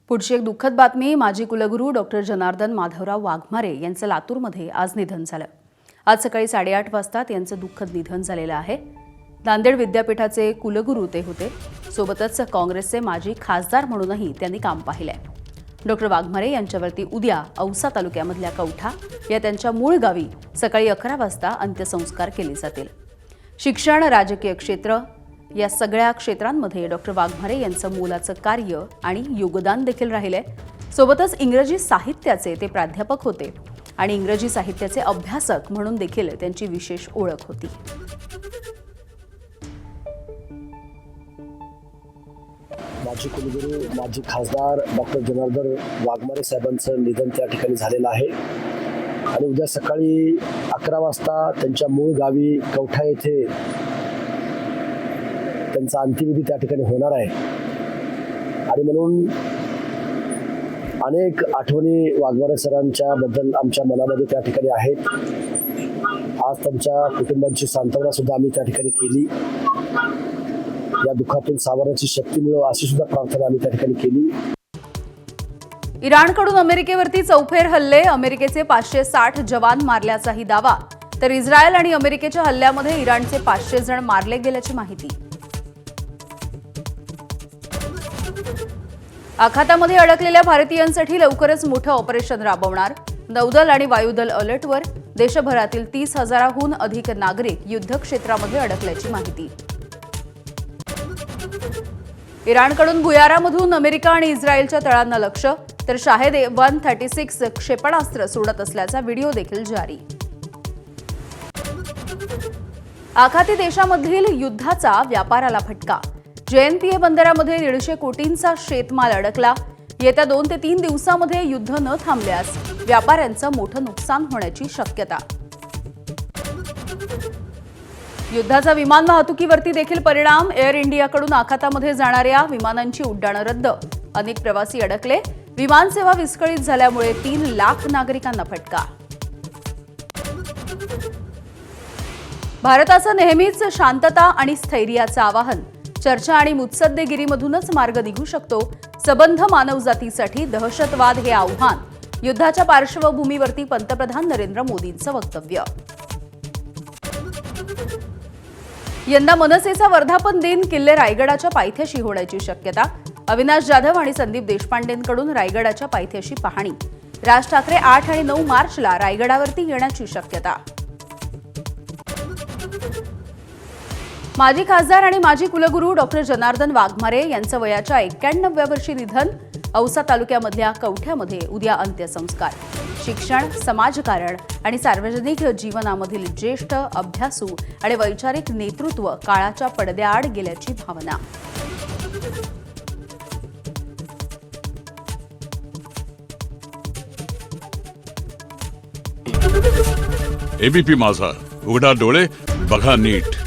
पुढची एक दुःखद बातमी. माजी कुलगुरू डॉक्टर जनार्दन माधवराव वाघमारे यांचं लातूरमध्ये आज निधन झालं. आज सकाळी 8:30 वाजता यांचं दुःखद निधन झालेलं आहे. नांदेड विद्यापीठाचे कुलगुरू ते होते. सोबतच काँग्रेसचे माजी खासदार म्हणूनही त्यांनी काम पाहिलंय. डॉक्टर वाघमारे यांच्यावरती उद्या औसा तालुक्यामधल्या कौठा या त्यांच्या मूळ गावी सकाळी 11 वाजता अंत्यसंस्कार केले जातील. शिक्षण, राजकीय क्षेत्र या सगळ्या क्षेत्रांमध्ये डॉक्टर वाघमारे यांचं मोलाचं कार्य आणि योगदान देखील राहिलंय. सोबतच इंग्रजी साहित्याचे ते प्राध्यापक होते आणि इंग्रजी साहित्याचे अभ्यासक म्हणून देखील त्यांची विशेष ओळख होती. माजी कुलगुरू, माजी खासदार डॉक्टर जनार्दन वाघमारे साहेबांचं निधन त्या ठिकाणी झालेलं आहे आणि उद्या सकाळी 11 वाजता त्यांच्या मूळ गावी कवठा येथे त्यांचा अंत्यविधी त्या ठिकाणी होणार आहे. आणि म्हणून अनेक आठवणी वाघमारे सरांच्या बद्दल आमच्या मनामध्ये त्या ठिकाणी आहेत. आज त्यांच्या कुटुंबांची सांत्वना सुद्धा आम्ही त्या ठिकाणी केली. या दुःखातून सावरण्याची शक्ती मिळो अशी सुद्धा प्रार्थना आम्ही त्या ठिकाणी केली. इराणकडून अमेरिकेवरती चौफेर हल्ले, अमेरिकेचे 560 जवान मारल्याचाही दावा. तर इस्रायल आणि अमेरिकेच्या हल्ल्यामध्ये इराणचे 500 जण मारले गेल्याची माहिती. आखातामध्ये अडकलेल्या भारतीयांसाठी लवकरच मोठं ऑपरेशन राबवणार. नौदल आणि वायुदल अलर्टवर. देशभरातील 30,000हून अधिक नागरिक युद्धक्षेत्रामध्ये अडकल्याची माहिती. इराणकडून भुयारामधून अमेरिका आणि इस्रायलच्या तळांना लक्ष. तर शाहेद 136 क्षेपणास्त्र सोडत असल्याचा व्हिडिओ देखील जारी. आखाती देशामधील युद्धाचा व्यापाराला फटका. JNPA बंदरामध्ये 150 कोटींचा शेतमाल अडकला. येत्या 2 ते 3 दिवसांमध्ये युद्ध न थांबल्यास व्यापाऱ्यांचं मोठं नुकसान होण्याची शक्यता. युद्धाचा विमान वाहतुकीवरती देखील परिणाम. एअर इंडियाकडून आखातामध्ये जाणाऱ्या विमानांची उड्डाणं रद्द. अनेक प्रवासी अडकले. विमानसेवा विस्कळीत झाल्यामुळे 3 लाख नागरिकांना फटका. भारताचं नेहमीच शांतता आणि स्थैर्याचं आवाहन. चर्चा आणि मुत्सद्देगिरीमधूनच मार्ग निघू शकतो. सबंध मानवजातीसाठी दहशतवाद हे आव्हान. युद्धाच्या पार्श्वभूमीवरती पंतप्रधान नरेंद्र मोदींचं वक्तव्य. यंदा मनसेचा वर्धापन दिन किल्ले रायगडाच्या पायथ्याशी होण्याची शक्यता. अविनाश जाधव आणि संदीप देशपांडेंकडून रायगडाच्या पायथ्याशी पाहणी. राज ठाकरे 8 आणि 9 मार्चला रायगडावरती येण्याची शक्यता. माजी खासदार आणि माजी कुलगुरू डॉक्टर जनार्दन वाघमारे यांचं वयाच्या 91व्या वर्षी निधन. औसा तालुक्यामधल्या कवठ्यामध्ये उद्या अंत्यसंस्कार. शिक्षण, समाजकारण आणि सार्वजनिक जीवनामधील ज्येष्ठ, अभ्यासू आणि वैचारिक नेतृत्व काळाच्या पडद्याआड गेल्याची भावना. ABP माझा, उघडा डोळे बघा नीट.